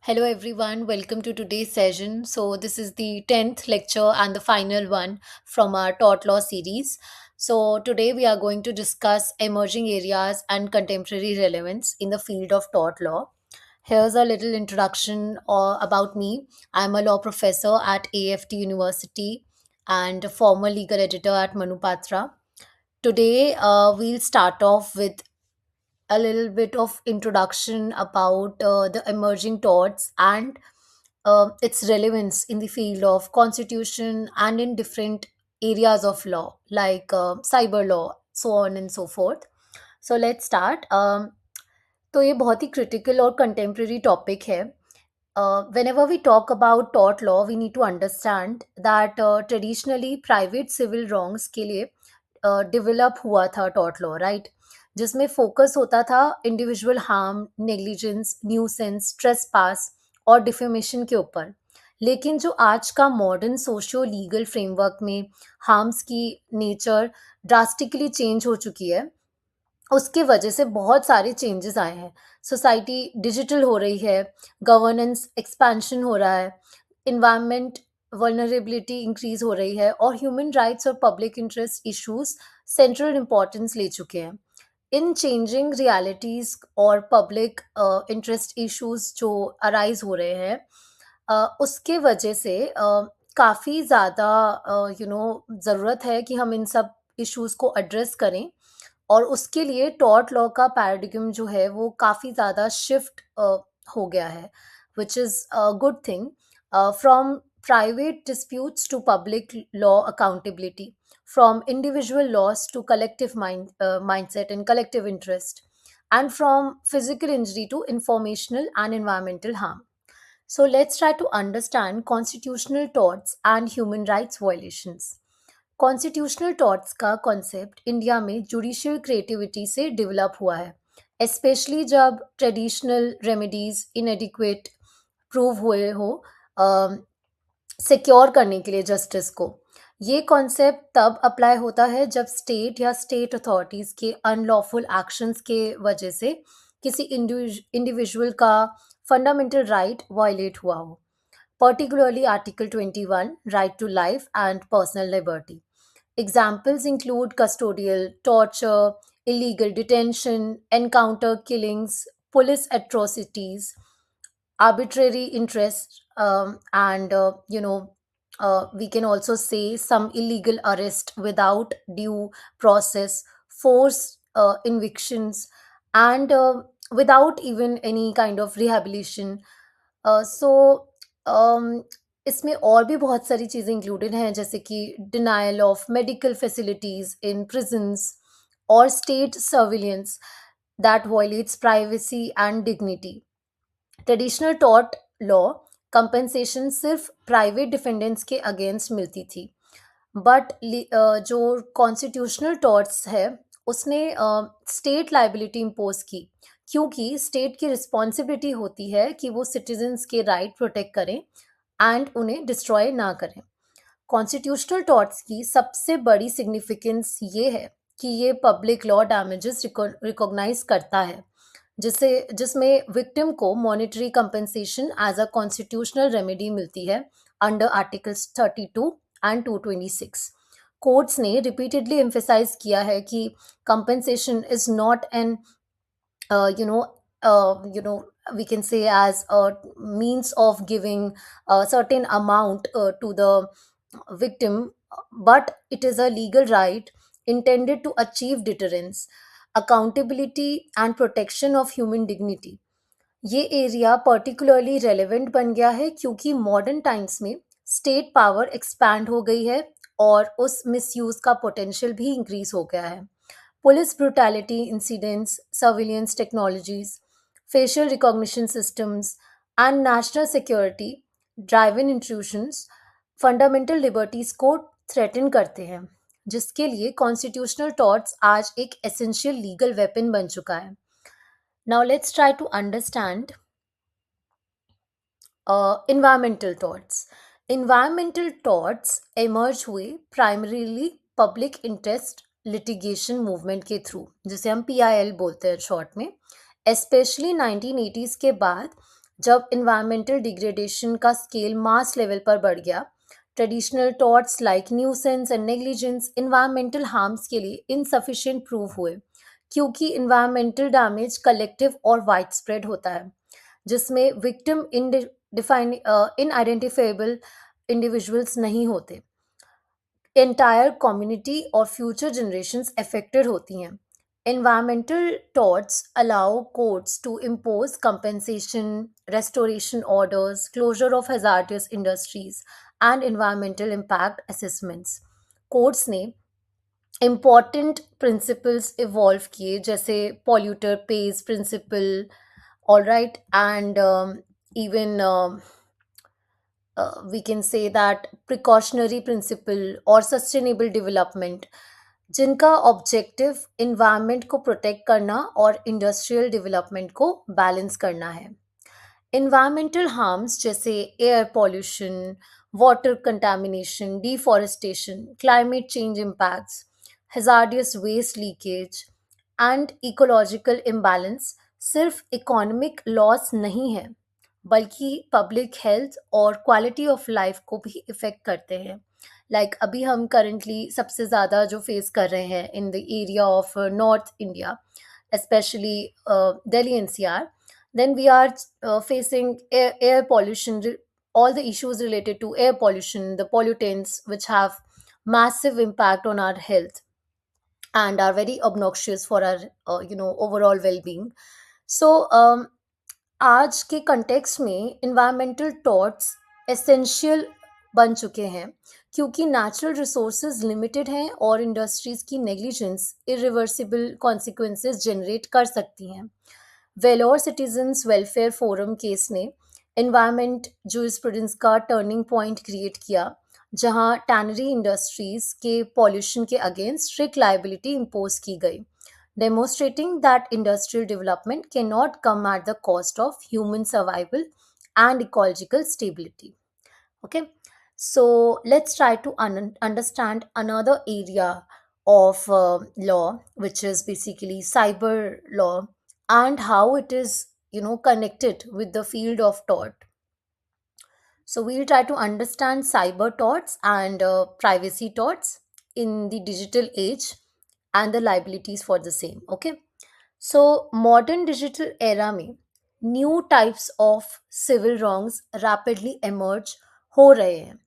Hello, everyone. Welcome to today's session. So, this is the 10th lecture and the final one from our tort law series. So, today we are going to discuss emerging areas and contemporary relevance in the field of tort law. Here's a little introduction about me. I'm a law professor at AFT University and a former legal editor at Manupatra. Today, we'll start off with a little bit of introduction about the emerging torts and its relevance in the field of constitution and in different areas of law like cyber law, so on and so forth. So let's start. तो ये बहुत ही critical और contemporary topic है. Whenever we talk about tort law, we need to understand that traditionally private civil wrongs के लिए develop हुआ था tort law, right? जिसमें फोकस होता था individual harm, negligence, nuisance, trespass और डिफेमेशन के ऊपर. लेकिन जो आज का मॉडर्न सोशियो लीगल फ्रेमवर्क में हार्म्स की नेचर ड्रास्टिकली चेंज हो चुकी है, उसके वजह से बहुत सारे चेंजेस आए हैं. सोसाइटी डिजिटल हो रही है, गवर्नेंस एक्सपेंशन हो रहा है, इन्वायरमेंट वल्नरेबिलिटी इंक्रीज हो रही है और ह्यूमन राइट्स और public interest issues central importance ले चुके हैं. इन चेंजिंग रियलिटीज़ और पब्लिक इंटरेस्ट इश्यूज जो अराइज हो रहे हैं, उसके वजह से काफ़ी ज़्यादा ज़रूरत है कि हम इन सब इश्यूज को एड्रेस करें. और उसके लिए टॉर्ट लॉ का पैराडिग्म जो है वो काफ़ी ज़्यादा शिफ्ट हो गया है, which is a good thing. From private disputes to public law accountability, from individual loss to collective mindset and collective interest, and from physical injury to informational and environmental harm. So let's try to understand constitutional torts and human rights violations. Constitutional torts का concept India में judicial creativity से develop हुआ है, specially जब traditional remedies इनएडिक्वेट prove हुए हो secure करने के लिए जस्टिस को. ये कॉन्सेप्ट तब अप्लाई होता है जब स्टेट या स्टेट अथॉरिटीज़ के अनलॉफुल एक्शंस के वजह से किसी इंडिविजुअल का फंडामेंटल राइट वायलेट हुआ हो, particularly Article 21, right to life and personal liberty. Examples include custodial, torture, illegal detention, encounter killings, police atrocities, arbitrary interest, and we can also say some illegal arrest without due process, forced evictions, and without even any kind of rehabilitation. सो इसमें और भी बहुत सारी चीज़ें included हैं, जैसे कि denial of medical facilities in prisons और state surveillance that violates privacy and dignity. Traditional tort law compensation सिर्फ प्राइवेट डिफेंडेंट्स के अगेंस्ट मिलती थी, बट जो कॉन्स्टिट्यूशनल टॉर्ट्स है उसने स्टेट लाइबिलिटी इम्पोज की, क्योंकि स्टेट की रिस्पॉन्सिबिलिटी होती है कि वो सिटीजन्स के राइट प्रोटेक्ट करें एंड उन्हें डिस्ट्रॉय ना करें. कॉन्स्टिट्यूशनल टॉर्ट्स की सबसे बड़ी सिग्निफिकेंस ये है कि ये पब्लिक लॉ डैमेजेस रिकॉग्नाइज करता है, जिसमें विक्टिम को monetary compensation as a constitutional remedy मिलती है अंडर आर्टिकल्स 32 एंड 226. कोर्ट्स ने रिपीटेडली एम्फेसाइज किया है कि compensation is not an you know we can say as a means of giving a certain amount to the victim, but it is a legal right intended to achieve deterrence, accountability and protection of human dignity. ये area particularly relevant बन गया है क्योंकि modern times में state power expand हो गई है और उस मिसयूज का पोटेंशियल भी इंक्रीज हो गया है. Police brutality incidents, surveillance technologies, facial recognition systems, and national security driven intrusions fundamental liberties को थ्रेटन करते हैं, जिसके लिए कॉन्स्टिट्यूशनल टॉर्ट्स आज एक एसेंशियल लीगल वेपन बन चुका है. Now let's try to understand environmental torts. Environmental torts emerge हुए primarily public interest litigation movement के थ्रू, जिसे हम PIL बोलते हैं शॉर्ट में. स्पेशली 1980s के बाद जब इन्वायरमेंटल डिग्रेडेशन का स्केल मास लेवल पर बढ़ गया, traditional torts like nuisance and negligence environmental harms के लिए इनसफिशिएंट प्रूव हुए, क्योंकि इन्वायरमेंटल डैमेज कलेक्टिव और वाइड स्प्रेड होता है, जिसमें विक्टिम इन आइडेंटिफाइबल इंडिविजुअल्स नहीं होते, एंटायर कम्युनिटी और फ्यूचर जनरेशंस अफेक्टेड होती हैं. Environmental torts allow courts to impose compensation, restoration orders, closure of hazardous industries, and environmental impact assessments. Courts ने important principles evolve किए, जैसे polluter pays principle, all right, and even we can say that precautionary principle or sustainable development, जिनका objective environment को protect करना और industrial development को balance करना है. इन्वायरमेंटल हार्म्स जैसे air pollution, water contamination, deforestation, climate change impacts, hazardous waste leakage and ecological imbalance सिर्फ economic loss नहीं है, बल्कि पब्लिक हेल्थ और क्वालिटी ऑफ लाइफ को भी इफ़ेक्ट करते हैं. लाइक अभी हम करंटली सबसे ज़्यादा जो फेस कर रहे हैं in the area of north India, especially Delhi NCR, then we are facing air pollution, all the issues related to air pollution, the pollutants which have massive impact on our health and are very obnoxious for our overall well-being. So आज के context में environmental torts essential बन चुके हैं, क्योंकि natural resources limited हैं और industries की नेग्लिजेंस इरिवर्सिबल कॉन्सिक्वेंसेस जनरेट कर सकती हैं. Vellore citizens welfare forum case ने एनवायरनमेंट जूरिस्प्रूडेंस का टर्निंग पॉइंट क्रिएट किया, जहां टैनरी इंडस्ट्रीज के पॉल्यूशन के अगेंस्ट स्ट्रिक्ट लाइबिलिटी इम्पोज की गई, demonstrating that industrial development cannot come at the cost of human survival and ecological stability. Okay, so let's try to understand another area of law, which is basically cyber law, and how it is connected with the field of tort. So we'll try to understand cyber torts and privacy torts in the digital age and the liabilities for the same. Okay, so modern digital era में new types of civil wrongs rapidly emerge हो रहे हैं,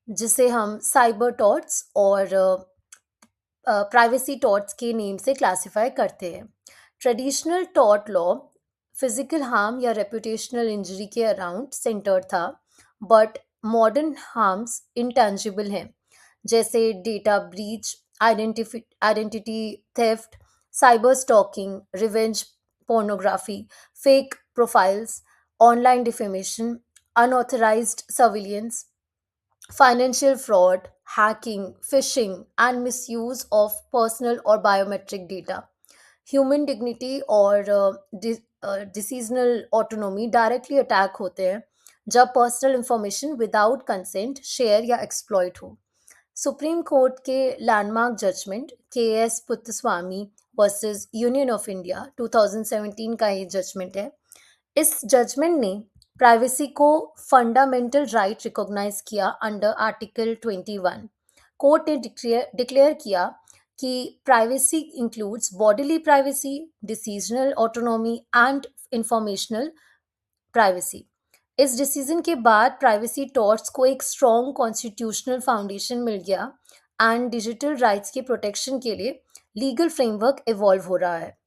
जिसे हम cyber torts और privacy torts के name से classify करते हैं. Traditional tort law physical harm या रेपुटेशनल इंजरी के अराउंड सेंटर था, बट मॉडर्न हार्म्स इंटेंजिबल हैं, जैसे data breach, identity theft, cyber stalking, revenge pornography, fake profiles, online defamation, unauthorized surveillance, financial fraud, hacking, phishing, and misuse of personal or biometric data. Human dignity और decisional autonomy directly attack होते हैं जब personal information without consent share या exploit हो. Supreme court के landmark judgment K S Puttaswamy versus Union of India 2017 का ये judgement है. इस जजमेंट ने प्राइवेसी को फंडामेंटल राइट रिकॉग्नाइज किया अंडर आर्टिकल 21. कोर्ट ने डिक्लेयर किया कि privacy includes bodily privacy, decisional autonomy and informational privacy. इस डिसीजन के बाद प्राइवेसी टॉर्ट्स को एक स्ट्रॉन्ग कॉन्स्टिट्यूशनल फाउंडेशन मिल गया एंड डिजिटल राइट्स के प्रोटेक्शन के लिए लीगल फ्रेमवर्क इवॉल्व हो रहा है.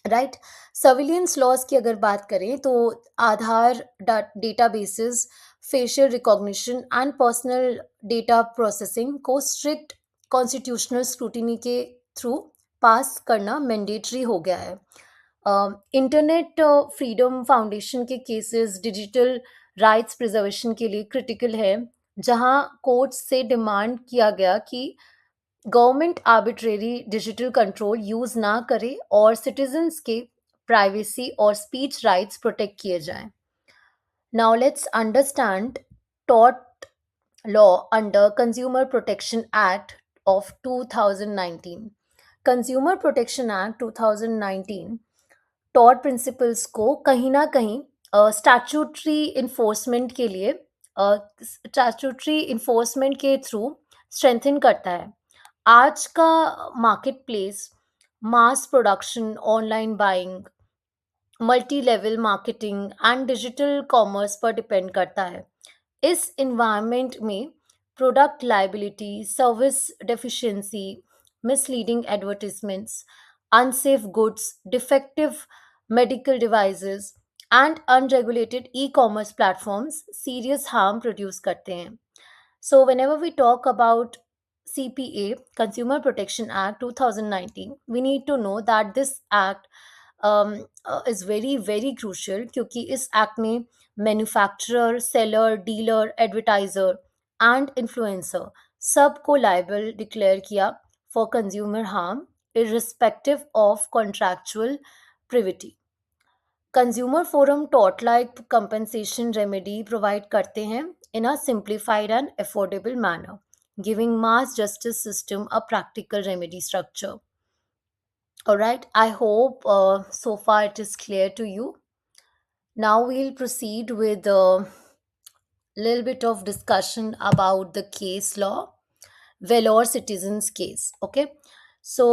राइट, सर्विलियंस लॉज की अगर बात करें तो Aadhaar databases, facial recognition and personal data processing को स्ट्रिक्ट कॉन्स्टिट्यूशनल स्क्रूटिनी के थ्रू पास करना मैंडेटरी हो गया है. इंटरनेट फ्रीडम फाउंडेशन के केसेस डिजिटल राइट्स प्रिजर्वेशन के लिए क्रिटिकल है, जहां कोर्ट से डिमांड किया गया कि government arbitrary digital control use ना करे और सिटीजन्स के प्राइवेसी और स्पीच राइट्स प्रोटेक्ट किए जाएं. Now let's understand tort law under consumer protection act of 2019. Consumer protection act 2019 tort principles को कहीं ना कहीं स्टैट्यूटरी इन्फोर्समेंट के लिए स्टैट्यूटरी इन्फोर्समेंट के थ्रू स्ट्रेंथन करता है। आज का market place mass production, online buying, multi level marketing and digital commerce पर डिपेंड करता है। इस इन्वायरमेंट में product liability, service deficiency, misleading advertisements, unsafe goods, defective medical devices and unregulated e commerce platforms serious harm produce करते हैं। So, whenever we talk about CPA, Consumer Protection Act 2019, we need to know that this act is very very crucial क्योंकि इस act में manufacturer, seller, dealer, advertiser and influencer सबको liable declare किया for consumer harm irrespective of contractual privity. Consumer forum टॉट like compensation remedy provide करते हैं in a simplified and affordable manner, giving mass justice system a practical remedy structure. All right, I hope so far it is clear to you. Now we'll proceed with a little bit of discussion about the case law, Vellore Citizens case. Okay, so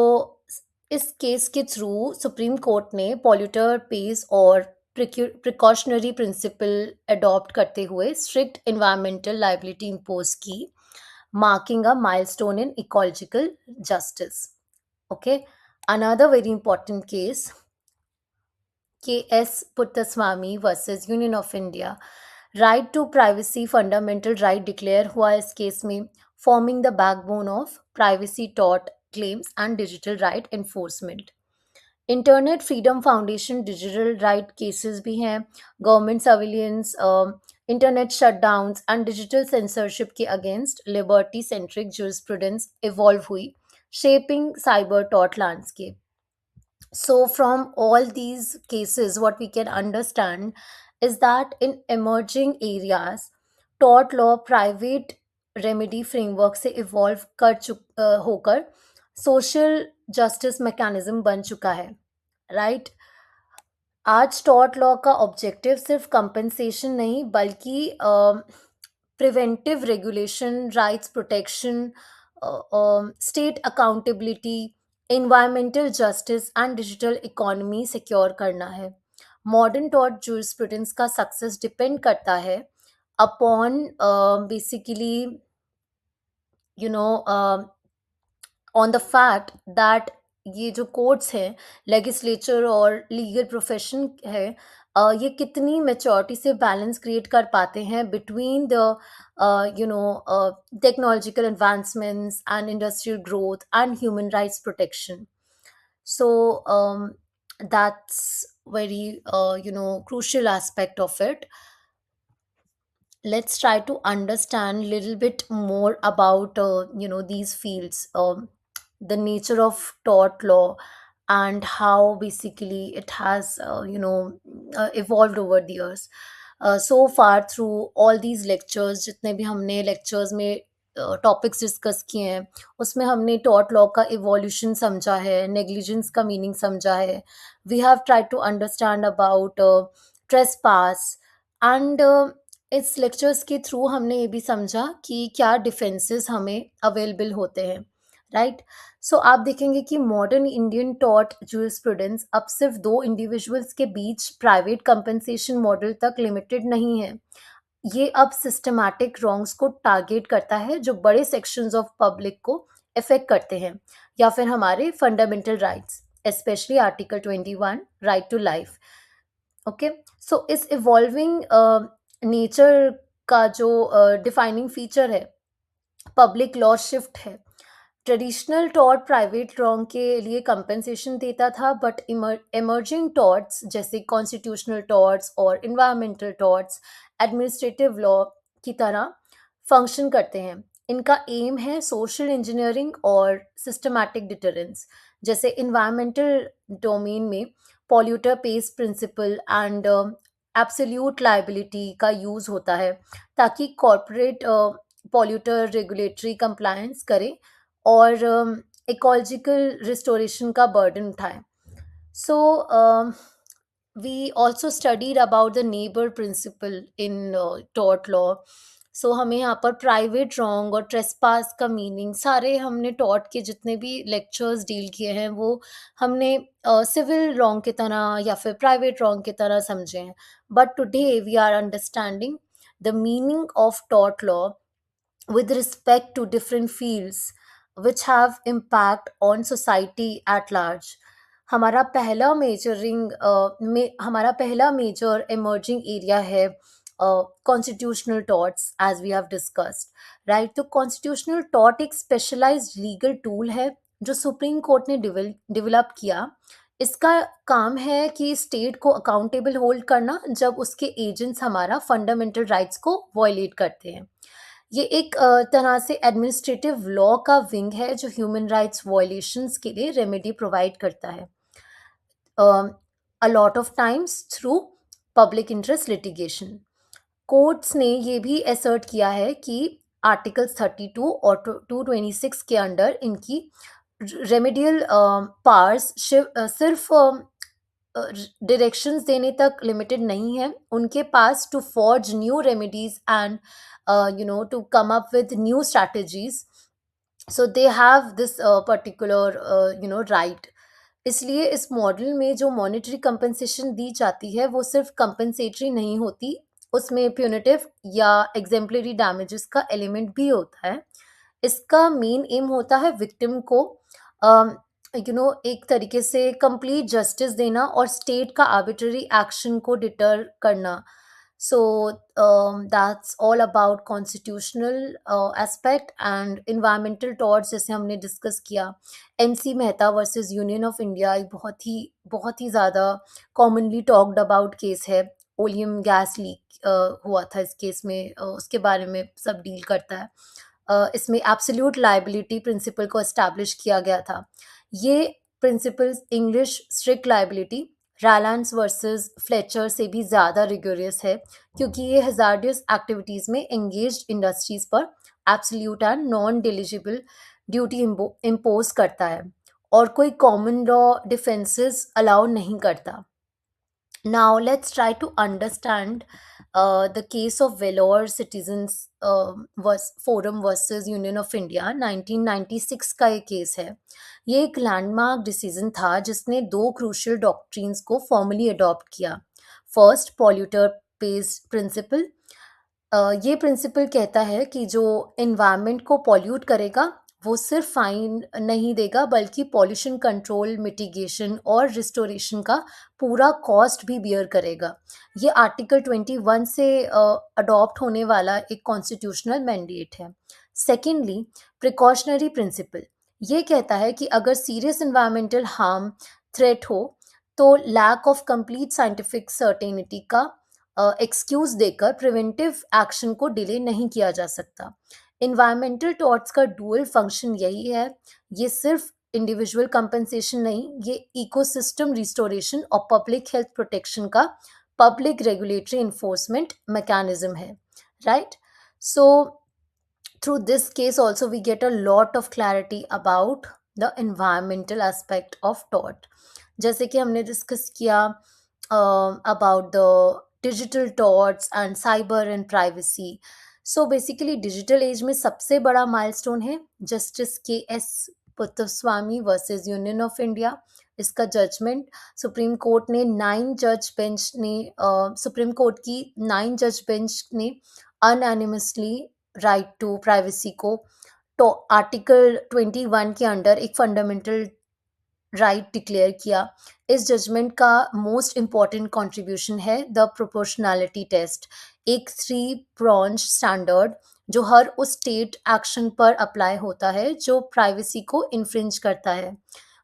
इस case के through supreme court ने polluter page और precautionary principal adopt करते हुए strict environmental liability impose की, marking a milestone in ecological justice. Okay, another very important case, KS Puttaswamy versus Union of India. Right to privacy fundamental right declare हुआ इस case में, forming the backbone of privacy टॉट claims and digital right enforcement. Internet Freedom Foundation digital right cases भी हैं. Government surveillance, internet shutdowns and digital censorship के against liberty centric jurisprudence evolve हुई, shaping cyber टॉट landscape. So, from all these cases, what we can understand is that in emerging areas, tort law private remedy framework से evolve होकर social justice mechanism बन चुका है. Right, आज tort law का objective सिर्फ कंपनसेशन नहीं बल्कि preventive regulation, rights protection, state accountability, environmental justice and digital economy secure करना है. मॉडर्न टॉर्ट जूरिस्प्रूडेंस का सक्सेस डिपेंड करता है upon basically you know on the fact that ये जो कोर्ट्स हैं, लेजिस्लेचर और लीगल प्रोफेशन है, ये कितनी मेच्योरिटी से बैलेंस क्रिएट कर पाते हैं between the technological advancements and industrial growth and human rights protection. So that's very crucial aspect of it. Let's try to understand a little bit more about these fields, the nature of tort law and how basically it has evolved over the years. So far through all these lectures, जितने भी हमने lectures में topics discuss किए हैं, उसमें हमने tort law का evolution समझा है, नेग्लिजेंस का मीनिंग समझा है. We have try to understand about trespass and इस लेक्चर्स के थ्रू हमने ये भी समझा कि क्या डिफेंसेस हमें अवेलेबल होते हैं. राइट, सो आप देखेंगे कि मॉडर्न इंडियन टॉर्ट जूरिस्प्रूडेंस अब सिर्फ दो इंडिविजुअल्स के बीच प्राइवेट कंपनसेशन मॉडल तक लिमिटेड नहीं है. ये अब सिस्टमैटिक रॉन्ग्स को टारगेट करता है जो बड़े सेक्शंस ऑफ पब्लिक को इफेक्ट करते हैं, या फिर हमारे fundamental rights, specially article 21 right to life. Okay, so इस इवॉल्विंग नेचर का जो डिफाइनिंग फीचर है, पब्लिक लॉ शिफ्ट है. ट्रेडिशनल टॉर्ट प्राइवेट रॉन्ग के लिए कंपनसेशन देता था, बट इमर्जिंग टॉर्ट्स जैसे कॉन्स्टिट्यूशनल टॉर्ट्स और इन्वायरमेंटल टॉर्ट्स एडमिनिस्ट्रेटिव लॉ की तरह फंक्शन करते हैं. इनका एम है सोशल इंजीनियरिंग और सिस्टमैटिक डिटरेंस. जैसे इन्वायरमेंटल डोमेन में polluter pays principle and absolute liability का यूज़ होता है ताकि कॉरपोरेट पॉल्यूटर रेगुलेटरी कंप्लायंस करे और इकोलॉजिकल रिस्टोरेशन का बर्डन उठाए. सो we also studied about the neighbor principle in tort law. सो हमें यहाँ पर प्राइवेट रॉन्ग और ट्रेसपास का मीनिंग सारे हमने टॉट के जितने भी लेक्चर्स डील किए हैं वो हमने सिविल रॉन्ग की तरह या फिर प्राइवेट रॉन्ग की तरह समझे हैं. But today we are understanding the meaning of टॉट law with respect to different fields which have impact on society at large. हमारा पहला मेजरिंग में हमारा पहला मेजर इमर्जिंग एरिया है constitutional torts as we have discussed, right. तो constitutional tort एक specialized legal tool है जो सुप्रीम कोर्ट ने डेवलप किया. इसका काम है कि स्टेट को अकाउंटेबल होल्ड करना जब उसके एजेंट्स हमारा फंडामेंटल राइट्स को वॉयलेट करते हैं. ये एक तरह से एडमिनिस्ट्रेटिव लॉ का विंग है जो ह्यूमन राइट्स वायलेशंस के लिए रेमेडी प्रोवाइड करता है a lot of times through public interest litigation. Courts ने ये भी असर्ट किया है कि आर्टिकल 32 और 226 के अंडर इनकी रेमेडियल पावर्स सिर्फ डायरेक्शंस देने तक लिमिटेड नहीं है. उनके पास to forge new remedies and to come up with new strategies. So they have this particular right. इसलिए इस मॉडल में जो मॉनेटरी कंपनसेशन दी जाती है वो सिर्फ कंपनसेटरी नहीं होती, उसमें प्यूनिटिव या एग्जेम्पलरी डैमेजेस का एलिमेंट भी होता है. इसका मेन एम होता है विक्टिम को एक तरीके से कंप्लीट जस्टिस देना और स्टेट का आर्बिट्ररी एक्शन को डिटर करना. So that's all about constitutional aspect and environmental torts जैसे हमने डिस्कस किया. NC Mehta versus Union of India एक बहुत ही ज़्यादा कॉमनली टॉक्ड अबाउट केस है. ओलियम गैस लीक हुआ था इस केस में, उसके बारे में सब डील करता है. इसमें एब्सोल्यूट लायबिलिटी प्रिंसिपल को एस्टैब्लिश किया गया था. ये principles English strict liability Rylands versus Fletcher से भी ज़्यादा रिगोरियस है क्योंकि ये हजार्डियस एक्टिविटीज़ में एंगेज्ड इंडस्ट्रीज पर absolute and non delegable duty impose करता है और कोई कॉमन लॉ डिफेंसेस अलाउ नहीं करता. Now let's try to understand the case of Vellore Citizens Forum versus Union of India 1996 का ये केस है. ये एक लैंडमार्क डिसीजन था जिसने दो क्रूशियल डॉक्ट्रिन्स को फॉर्मली अडॉप्ट किया. First, polluter pays principle. ये प्रिंसिपल कहता है कि जो इन्वायरमेंट को पॉल्यूट करेगा वो सिर्फ फाइन नहीं देगा बल्कि पॉल्यूशन कंट्रोल, मिटिगेशन और रिस्टोरेशन का पूरा कॉस्ट भी बियर करेगा. ये आर्टिकल 21 से अडॉप्ट होने वाला एक कॉन्स्टिट्यूशनल मैंडेट है. Secondly, precautionary principle. ये कहता है कि अगर सीरियस इन्वायरमेंटल हार्म थ्रेट हो तो lack of complete scientific certainty का एक्सक्यूज देकर प्रिवेंटिव एक्शन को डिले नहीं किया जा सकता. इन्वायरमेंटल टॉर्ट्स का डुअल फंक्शन यही है. ये सिर्फ इंडिविजुअल कंपनसेशन नहीं, ये इकोसिस्टम रिस्टोरेशन और पब्लिक हेल्थ प्रोटेक्शन का पब्लिक रेगुलेटरी इन्फोर्समेंट मैकेनिज्म है, right. So through this case also we get a lot of clarity about the environmental aspect of tort. जैसे कि हमने डिस्कस किया about the digital torts and cyber and privacy. So basically digital age में सबसे बड़ा milestone है justice K S. Puttaswamy versus Union of India. इसका judgment supreme court ने 9 जज बेंच ने सुप्रीम कोर्ट की 9 जज बेंच ने अनएनिमसली राइट टू प्राइवेसी को तो आर्टिकल 21 के अंडर एक फंडामेंटल राइट डिक्लेयर किया. इस जजमेंट का मोस्ट इम्पॉर्टेंट कंट्रीब्यूशन है द प्रोपोर्शनैलिटी टेस्ट, एक 3 प्रॉन्ज स्टैंडर्ड जो हर उस स्टेट एक्शन पर अप्लाई होता है जो प्राइवेसी को इन्फ्रिंज करता है.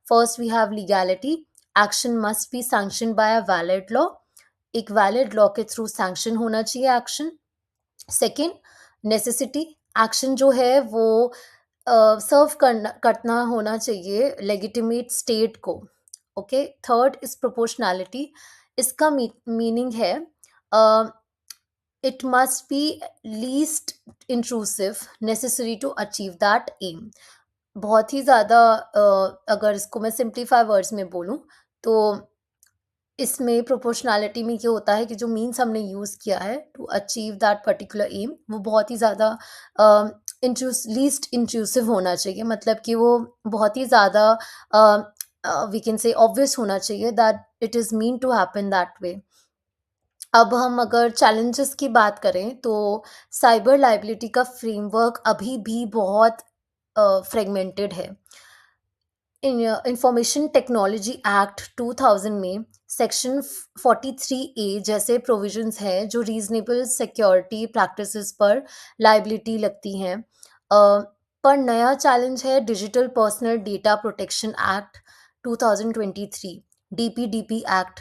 First we have legality. Action must be sanction by a valid law. एक वैलिड लॉ के थ्रू सैंक्शन होना चाहिए एक्शन. Second, necessity. एक्शन जो है वो सर्व करना होना चाहिए लेजिटिमेट स्टेट को. ओके. Third is proportionality. इसका मीनिंग है it must be least intrusive necessary to achieve that aim. बहुत ही ज़्यादा अगर इसको मैं सिंप्लीफाई वर्ड्स में बोलूँ तो इसमें प्रोपोर्शनैलिटी में ये होता है कि जो मीन्स हमने यूज़ किया है to achieve that particular aim, वो बहुत ही ज़्यादा लीस्ट इंट्रूसिव होना चाहिए, मतलब कि वो बहुत ही ज़्यादा वी कैन से ऑब्वियस होना चाहिए that it is mean to happen that way. अब हम अगर चैलेंजेस की बात करें तो साइबर लायबिलिटी का फ्रेमवर्क अभी भी बहुत फ्रेगमेंटेड है। इंफॉर्मेशन टेक्नोलॉजी एक्ट 2000 में सेक्शन 43 ए जैसे प्रोविजंस हैं जो रीजनेबल सिक्योरिटी प्रैक्टिसेस पर लाइबिलिटी लगती हैं। पर नया चैलेंज है digital personal data protection act 2023, DPDP act.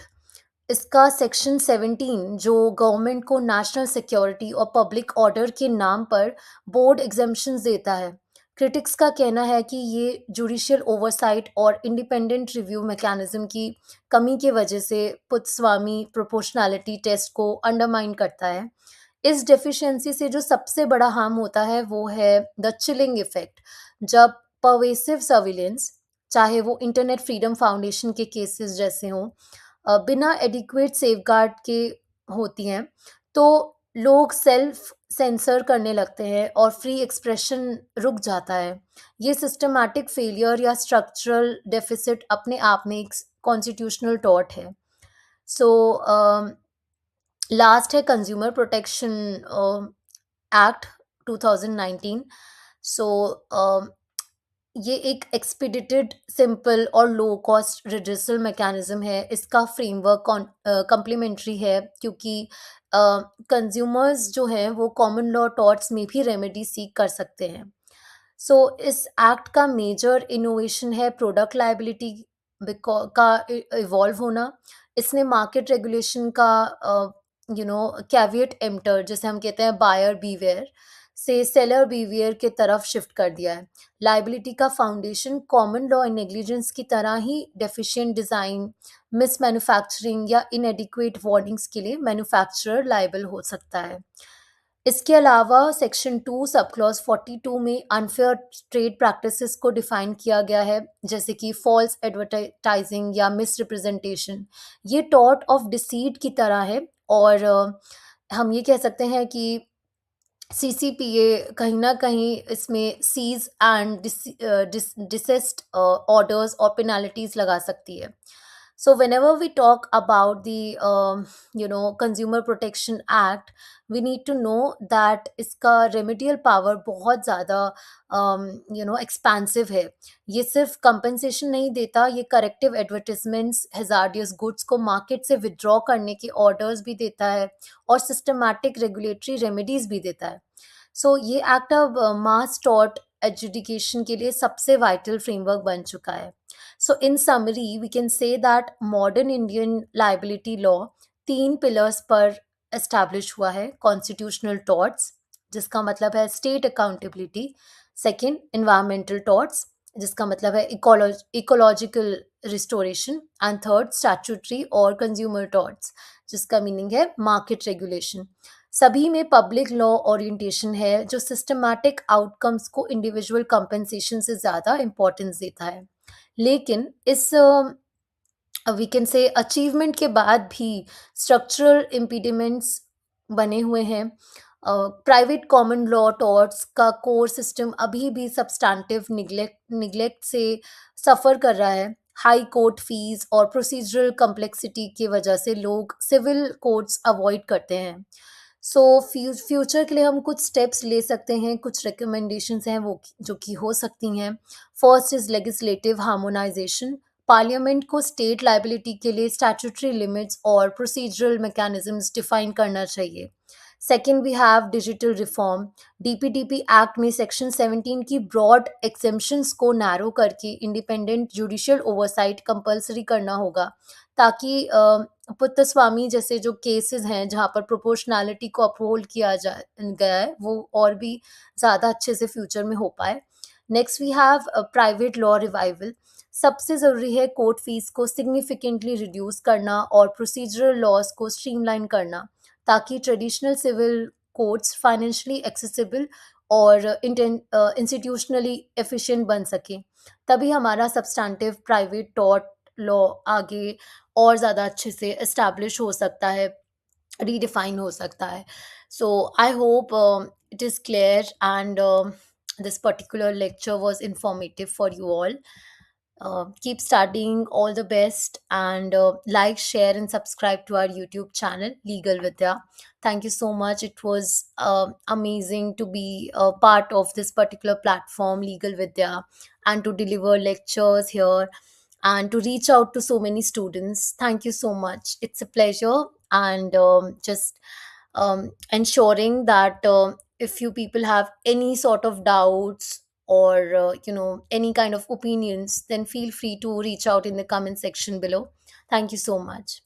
इसका सेक्शन 17 जो गवर्नमेंट को नेशनल सिक्योरिटी और पब्लिक ऑर्डर के नाम पर बोर्ड एग्जेम्पशंस देता है। क्रिटिक्स का कहना है कि ये जुडिशियल ओवरसाइट और इंडिपेंडेंट रिव्यू मैकेनिज्म की कमी की वजह से पुत्स्वामी प्रोपोर्शनैलिटी टेस्ट को अंडरमाइन करता है। इस डेफिशिएंसी से जो सबसे बड़ा हार्म होता है वो है द चिलिंग इफेक्ट। जब परवेसिव सर्विलेंस, चाहे वो इंटरनेट फ्रीडम फाउंडेशन के केसेस जैसे हों, बिना एडिक्वेट सेफगार्ड के होती हैं, तो लोग सेल्फ सेंसर करने लगते हैं और फ्री एक्सप्रेशन रुक जाता है। ये सिस्टमैटिक फेलियर या स्ट्रक्चरल डेफिसिट अपने आप में एक कॉन्स्टिट्यूशनल टॉर्ट है। सो लास्ट है कंज्यूमर प्रोटेक्शन एक्ट 2019। सो ये एक एक्सपीडिटेड, सिंपल और लो कॉस्ट रिड्रेसल मैकेनिज्म है। इसका फ्रेमवर्क कॉम्प्लीमेंट्री है क्योंकि कंज्यूमर्स जो हैं वो कॉमन लॉ टॉर्ट्स में भी रेमेडी सीक कर सकते हैं। सो इस एक्ट का मेजर इनोवेशन है प्रोडक्ट लायबिलिटी का इवॉल्व होना। इसने मार्केट रेगुलेशन का कैविएट एम्प्टर, जैसे हम कहते हैं बायर बीवेयर, से सेलर बीवियर के तरफ शिफ्ट कर दिया है। लायबिलिटी का फाउंडेशन कॉमन लॉ नेग्लिजेंस की तरह ही डेफिशिएंट डिज़ाइन, मिस मैन्युफैक्चरिंग या इनएडिक्वेट वार्निंग्स के लिए मैन्युफैक्चरर लायबल हो सकता है। इसके अलावा सेक्शन 2 सब क्लॉज 42 में अनफेयर ट्रेड प्रैक्टिसेस को डिफाइन किया गया है, जैसे कि फॉल्स एडवर्टाइजिंग या मिस रिप्रेजेंटेशन। ये टॉर्ट ऑफ डिसीट की तरह है और हम ये कह सकते हैं कि सीसीपीए कहीं न कहीं इसमें सीज़ एंड डिसेस्ट ऑर्डर्स और पेनल्टीज़ लगा सकती है। So whenever we talk about the consumer protection act, we need to know that इसका remedial power बहुत ज़्यादा expansive है। ये सिर्फ compensation नहीं देता, ये corrective advertisements hazardous goods को market से withdraw करने के orders भी देता है और systematic regulatory remedies भी देता है। सो ये एक्ट अब मास टॉर्ट एजुडिकेशन के लिए सबसे वाइटल फ्रेमवर्क बन चुका है। So in summary we can say that modern Indian liability law 3 pillars पर एस्टैब्लिश हुआ है। कॉन्स्टिट्यूशनल टॉर्ट्स, जिसका मतलब है state accountability. Second, environmental torts, जिसका मतलब है ecological restoration. And third, statutory और कंज्यूमर टॉर्ट्स, जिसका मीनिंग है मार्केट रेगुलेशन। सभी में पब्लिक लॉ ओरिएंटेशन है जो सिस्टमैटिक आउटकम्स को इंडिविजुअल कंपनसेशन से ज़्यादा इम्पोर्टेंस देता है। लेकिन इस वी कैन से अचीवमेंट के बाद भी स्ट्रक्चरल इम्पीडिमेंट्स बने हुए हैं। प्राइवेट कॉमन लॉ टॉर्ट्स का कोर सिस्टम अभी भी सब्सटैंटिव निग्लेक्ट से सफ़र कर रहा है। हाई कोर्ट फीस और प्रोसीजरल कम्प्लेक्सिटी की वजह से लोग सिविल कोर्ट्स अवॉइड करते हैं। सो फ्यूचर के लिए हम कुछ स्टेप्स ले सकते हैं, कुछ रिकमेंडेशंस हैं वो जो कि हो सकती हैं। First is legislative harmonisation. Parliament को स्टेट लाइबिलिटी के लिए स्टैट्यूटरी लिमिट्स और प्रोसीजरल मैकेनिज्म्स डिफाइन करना चाहिए। Second, we have digital reform. DPDP Act में सेक्शन 17 की ब्रॉड एक्सेम्पशंस को नैरो करके इंडिपेंडेंट जुडिशियल ओवरसाइट कंपलसरी करना होगा, ताकि पुत्तस्वामी जैसे जो केसेस हैं जहाँ पर प्रोपोर्शनैलिटी को अपहोल्ड किया जा गया है वो और भी ज़्यादा अच्छे से फ्यूचर में हो पाए। Next we have private law revival. सबसे ज़रूरी है कोर्ट फीस को सिग्निफिकेंटली रिड्यूस करना और प्रोसीजरल लॉज को स्ट्रीमलाइन करना, ताकि traditional civil courts financially accessible और इंस्टीट्यूशनली एफिशिएंट बन सकें। तभी हमारा सब्सटैंटिव प्राइवेट टॉर्ट लॉ आगे और ज़्यादा अच्छे से एस्टैब्लिश हो सकता है, रीडिफाइन हो सकता है. So I hope it is clear, and this particular lecture was informative for you all. Keep studying, all the best, and like, share, and subscribe to our YouTube channel, Legal Vidya. Thank you so much. It was amazing to be a part of this particular platform, Legal Vidya, and to deliver lectures here and to reach out to so many students. Thank you so much. It's a pleasure, and just ensuring that if you people have any sort of doubts or any kind of opinions, then feel free to reach out in the comment section below. Thank you so much.